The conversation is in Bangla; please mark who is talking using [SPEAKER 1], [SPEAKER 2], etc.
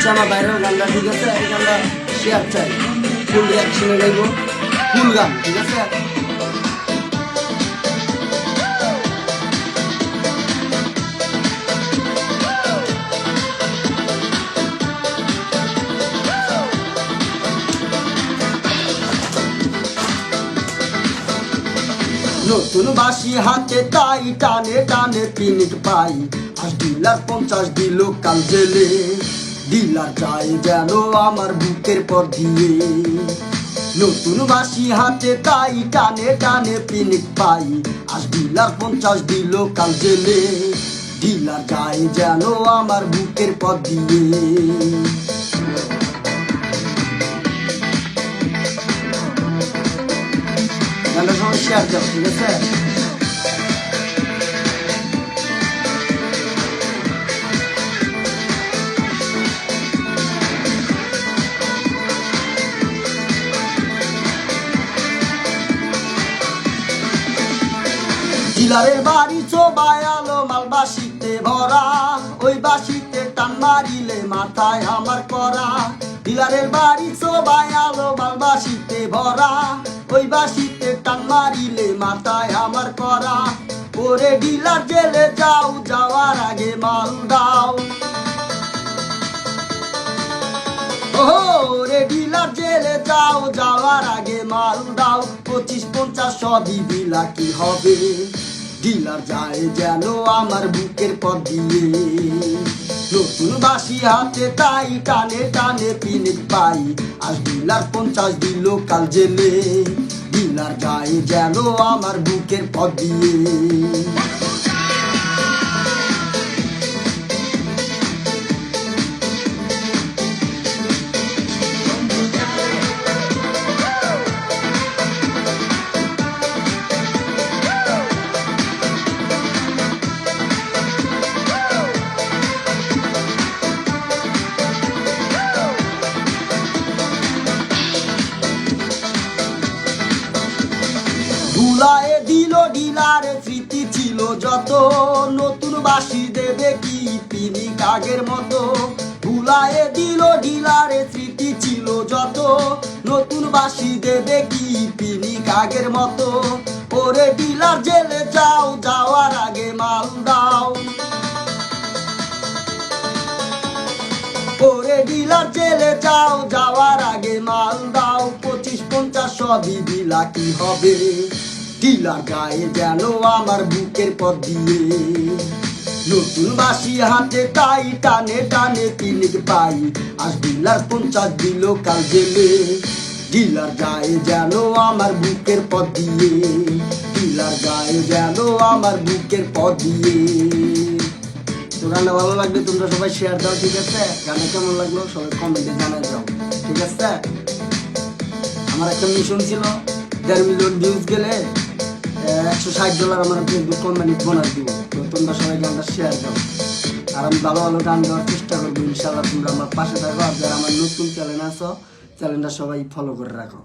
[SPEAKER 1] হচ্ছে আমার ভাইরাল গানটা, ঠিক আছে? এই গানটা শেয়ার চাই, ফুল রিয়াকশনে গাইব, ফুল গান, ঠিক আছে? নতুন বাসি হাতে তাই টানে টানে পিনিক পাই, আজ ডিলার 50 দিল কাল জেলে, ডিলার যায় যেন আমার বুকের পর দিয়ে। নতুন বাসি হাতে তাই টানে টানে পিনিক পাই, আজ ডিলার 50 দিল কাল জেলে, ডিলার যায় যেন আমার বুকের পর দিয়ে। গানটা সবাই শেয়ার দাও, ঠিক আছে? ডিলারের বাড়ি চোবায়ালো মাল বাসিতে ভরা, ওই বাসিতে টান মারিলে মাথায় আমার করা। ডিলারের বাড়ি চোবায়ালো মাল বাসিতে ভরা, ওই বাসিতে টান মারিলে মাথায় আমার করা। ওরে ডিলার জেলে যাও, যাওয়ার আগে মাল দাও। ওরে ডিলার জেলে যাও, যাওয়ার আগে মাল দাও। 25-50 সবই বিলা কি হবে, ডিলার যায় যেন আমার বুকের পর দিয়ে। নতুন বাসি হাতে তাই টানে টানে পিনিক পাই, আজ ডিলার 50 দিল কাল জেলে, ডিলার যায় যেন আমার বুকের পর দিয়ে। ভুলায়ে দিল ডিলারে স্মৃতি ছিল যত, নতুন বাসি দেবে কি পিনিক আগের মতো। ভুলায়ে দিল ডিলারে স্মৃতি ছিল যত, নতুন বাসি দেবে কি পিনিক আগের মতো। ওরে ডিলার জেলে যাও, যাওয়ার আগে মাল দাও। ওরে ডিলার জেলে যাও, যাওয়ার আগে মাল দাও। 25-50 সবই বিলা কি হবে, ডিলার গায়ে যেন আমার বুকের পর দিয়ে। নতুন বাসি হাতে তাই টানে টানে পিনিক পাই, আজ ডিলার 50 দিল কাল জেলে, ডিলার গায়ে যেন আমার বুকের পর দিয়ে, ডিলার গায়ে যেন আমার বুকের পর দিয়ে। তো গানটা ভালো লাগলে তোমরা সবাই শেয়ার দাও, ঠিক আছে? গানটা কেমন লাগলো সবাই কমেন্টে জানাই দাও, ঠিক আছে? আমার একটা মিশন ছিল, 1.5 মিলিয়ন ভিউজ গেলে $160 আমার ফেসবুক কোম্পানি বোনাস দিব। তো তোমরা সবাই গানটা শেয়ার দাও, আর আমি ভালো ভালো গান দেওয়ার চেষ্টা করবো ইনশাল্লাহ। তোমরা আমার পাশে থাকো, আর যারা আমার নতুন চ্যানেল আছো, চ্যানেলটা সবাই ফলো করে রাখো।